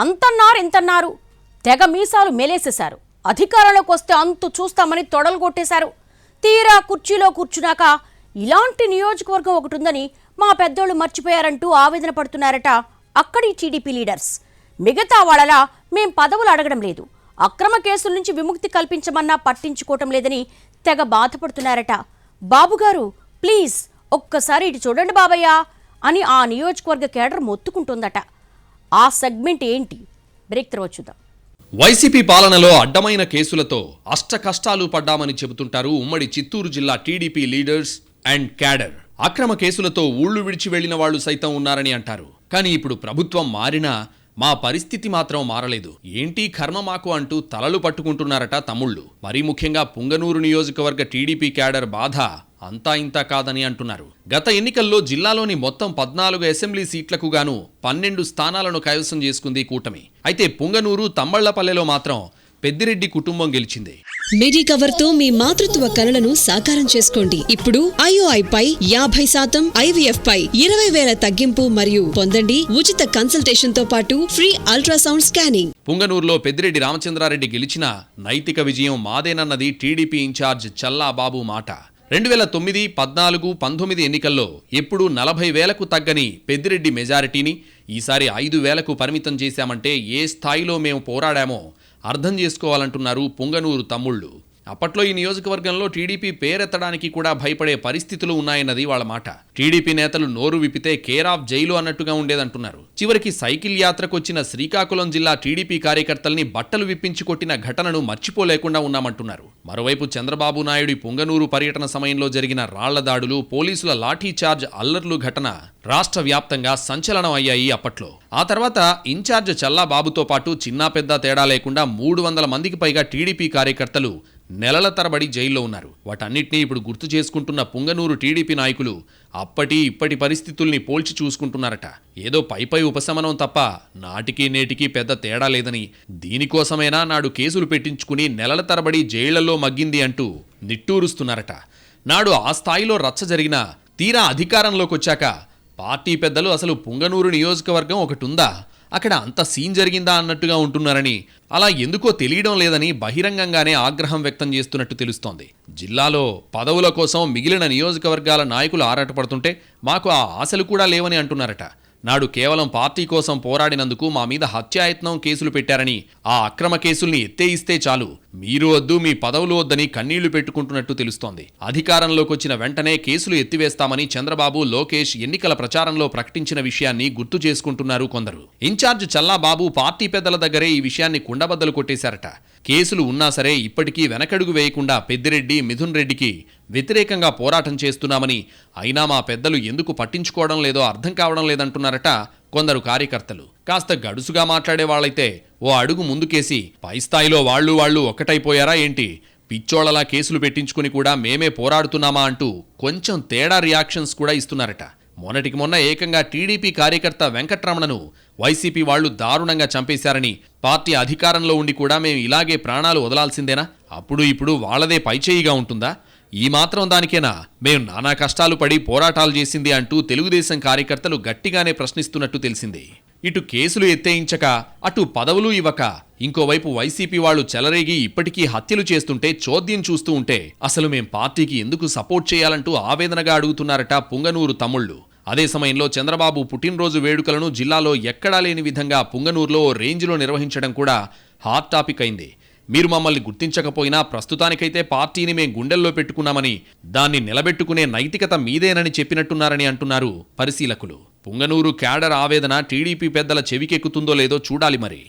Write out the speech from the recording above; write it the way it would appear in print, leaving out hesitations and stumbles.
అంతన్నారు ఇంతన్నారు, తెగ మీసాలు మేలేసేశారు. అధికారంలోకి వస్తే అంతు చూస్తామని తొడలు కొట్టేశారు. తీరా కుర్చీలో కూర్చున్నాక ఇలాంటి నియోజకవర్గం ఒకటి ఉందని మా పెద్దోళ్ళు మర్చిపోయారంటూ ఆవేదన పడుతున్నారట అక్కడి టీడీపీ లీడర్స్. మిగతా వాళ్ళలా మేం పదవులు అడగడం లేదు, అక్రమ కేసుల నుంచి విముక్తి కల్పించమన్నా పట్టించుకోవటం లేదని తెగ బాధపడుతున్నారట. బాబుగారు ప్లీజ్ ఒక్కసారి ఇటు చూడండి బాబయ్య అని ఆ నియోజకవర్గ కేడర్ మొత్తుకుంటుందట. ఆ సెగ్మెంట్ ఏంటి? బ్రేక్ తర్వాత చూద్దాం. వైసీపీ పాలనలో అడ్డమైన కేసులతో అష్టకష్టాలు పడ్డామని చెబుతుంటారు ఉమ్మడి చిత్తూరు జిల్లా టీడీపీ లీడర్స్ అండ్ క్యాడర్. అక్రమ కేసులతో ఊళ్లు విడిచి వెళ్లిన వాళ్లు సైతం ఉన్నారని అంటారు. కానీ ఇప్పుడు ప్రభుత్వం మారినా మా పరిస్థితి మాత్రం మారలేదు, ఏంటి కర్మ మాకు అంటూ తలలు పట్టుకుంటున్నారట తమ్ముళ్లు. మరీ ముఖ్యంగా పుంగనూరు నియోజకవర్గ టీడీపీ క్యాడర్ బాధ అంతా ఇంతా కాదని అంటున్నారు. గత ఎన్నికల్లో జిల్లాలోని మొత్తం 14 అసెంబ్లీ సీట్లకు గాను 12 స్థానాలను కైవసం చేసుకుంది కూటమి. అయితే పుంగనూరు, తమ్మళ్లపల్లెలో మాత్రం పెద్దిరెడ్డి కుటుంబం గెలిచింది. మిడి కవర్ తో మీ మాతృత్వ కలలను సాకారం చేసుకోండి. ఇప్పుడు IOI పై 50%, IVF పై 20,000 తగ్గింపు మరియు పొందండి ఉచిత కన్సల్టేషన్ తో పాటు ఫ్రీ అల్ట్రాసౌండ్ స్కానింగ్. పుంగనూరులో పెద్దిరెడ్డి రామచంద్రారెడ్డి గెలిచిన నైతిక విజయం మాదేనన్నది టీడీపీ ఇన్ఛార్జ్ చల్లాబాబు మాట. 2009, 14, 19 ఎన్నికల్లో ఎప్పుడూ 40,000కు తగ్గని పెద్దిరెడ్డి మెజారిటీని ఈసారి 5,000కు పరిమితం చేశామంటే ఏ స్థాయిలో మేము పోరాడామో అర్థం చేసుకోవాలంటున్నారు పుంగనూరు తమ్ముళ్లు. అప్పట్లో ఈ నియోజకవర్గంలో టీడీపీ పేరెత్తడానికి కూడా భయపడే పరిస్థితులు ఉన్నాయన్నది వాళ్ళ మాట. టీడీపీ నేతలు నోరు విప్పితే కేర్ ఆఫ్ జైలు అన్నట్టుగా ఉండేదంటున్నారు. చివరికి సైకిల్ యాత్రకు వచ్చిన శ్రీకాకుళం జిల్లా టీడీపీ కార్యకర్తల్ని బట్టలు విప్పించి కొట్టిన ఘటనను మర్చిపోలేకుండా ఉన్నామంటున్నారు. మరోవైపు చంద్రబాబు నాయుడు పుంగనూరు పర్యటన సమయంలో జరిగిన రాళ్ల దాడులు, పోలీసుల లాఠీ చార్జ్ అల్లర్లు ఘటన రాష్ట్ర వ్యాప్తంగా సంచలనం అయ్యాయి అప్పట్లో. ఆ తర్వాత ఇన్ఛార్జ్ చల్లాబాబుతో పాటు చిన్నా పెద్ద తేడా లేకుండా 300 మందికి పైగా టీడీపీ కార్యకర్తలు నెలల తరబడి జైల్లో ఉన్నారు. వాటన్నిటినీ ఇప్పుడు గుర్తు చేసుకుంటున్న పుంగనూరు టీడీపీ నాయకులు అప్పటి ఇప్పటి పరిస్థితుల్ని పోల్చి చూసుకుంటున్నారట. ఏదో పైపై ఉపశమనం తప్ప నాటికి నేటికి పెద్ద తేడా లేదని, దీనికోసమైనా నాడు కేసులు పెట్టించుకుని నెలల తరబడి జైళ్లలో మగ్గింది అంటూ నిట్టూరుస్తున్నారట. నాడు ఆ స్థాయిలో రచ్చ జరిగినా తీరా అధికారంలోకొచ్చాక పార్టీ పెద్దలు అసలు పుంగనూరు నియోజకవర్గం ఒకటుందా, అక్కడ అంత సీన్ జరిగిందా అన్నట్టుగా ఉంటున్నారని, అలా ఎందుకో తెలియడం లేదని బహిరంగంగానే ఆగ్రహం వ్యక్తం చేస్తున్నట్టు తెలుస్తోంది. జిల్లాలో పదవుల కోసం మిగిలిన నియోజకవర్గాల నాయకులు ఆరాటపడుతుంటే మాకు ఆ ఆశలు కూడా లేవని అంటున్నారట. నాడు కేవలం పార్టీ కోసం పోరాడినందుకు మా మీద హత్యాయత్నం కేసులు పెట్టారని, ఆ అక్రమ కేసుల్ని ఎత్తేయిస్తే చాలు, మీరు వద్దు మీ పదవులు వద్దని కన్నీళ్లు పెట్టుకుంటున్నట్టు తెలుస్తోంది. అధికారంలోకి వచ్చిన వెంటనే కేసులు ఎత్తివేస్తామని చంద్రబాబు, లోకేష్ ఎన్నికల ప్రచారంలో ప్రకటించిన విషయాన్ని గుర్తు చేసుకుంటున్నారు కొందరు. ఇన్ఛార్జ్ చల్లాబాబు పార్టీ పెద్దల దగ్గరే ఈ విషయాన్ని కుండబద్దలు కొట్టేశారట. కేసులు ఉన్నా సరే ఇప్పటికీ వెనకడుగు వేయకుండా పెద్దిరెడ్డి, మిథున్ రెడ్డికి వ్యతిరేకంగా పోరాటం చేస్తున్నామని, అయినా మా పెద్దలు ఎందుకు పట్టించుకోవడం లేదో అర్థం కావడం లేదంటున్నారట కొందరు కార్యకర్తలు. కాస్త గడుసుగా మాట్లాడే వాళ్ళైతే ఓ అడుగు ముందుకేసి పై స్థాయిలో వాళ్ళు ఒక్కటైపోయారా ఏంటి, పిచ్చోళ్లలా కేసులు పెట్టించుకుని కూడా మేమే పోరాడుతున్నామా అంటూ కొంచెం తేడా రియాక్షన్స్ కూడా ఇస్తున్నారట. మొన్నటికి మొన్న ఏకంగా టీడీపీ కార్యకర్త వెంకట్రమణను వైసీపీ వాళ్లు దారుణంగా చంపేశారని, పార్టీ అధికారంలో ఉండి కూడా మేము ఇలాగే ప్రాణాలు వదలాల్సిందేనా, అప్పుడు ఇప్పుడు వాళ్లదే పైచేయిగా ఉంటుందా, ఈ మాత్రం దానికేనా మేం నానా కష్టాలు పడి పోరాటాలు చేసింది అంటూ తెలుగుదేశం కార్యకర్తలు గట్టిగానే ప్రశ్నిస్తున్నట్టు తెలిసింది. ఇటు కేసులు ఎత్తేయించక, అటు పదవులు ఇవ్వక, ఇంకోవైపు వైసీపీ వాళ్లు చెలరేగి ఇప్పటికీ హత్యలు చేస్తుంటే చోద్యం చూస్తూ ఉంటే అసలు మేం పార్టీకి ఎందుకు సపోర్ట్ చేయాలంటూ ఆవేదనగా అడుగుతున్నారట పుంగనూరు తమ్ముళ్లు. అదే సమయంలో చంద్రబాబు పుట్టినరోజు వేడుకలను జిల్లాలో ఎక్కడా లేని విధంగా పుంగనూరులో రేంజ్లో నిర్వహించడం కూడా హాట్ టాపిక్ అయింది. మీరు మమ్మల్ని గుర్తించకపోయినా ప్రస్తుతానికైతే పార్టీని మేం గుండెల్లో పెట్టుకున్నామని, దాన్ని నిలబెట్టుకునే నైతికత మీదేనని చెప్పినట్టున్నారని అంటున్నారు పరిశీలకులు. పుంగనూరు క్యాడర్ ఆవేదన టీడీపీ పెద్దల చెవికెక్కుతుందో లేదో చూడాలి మరి.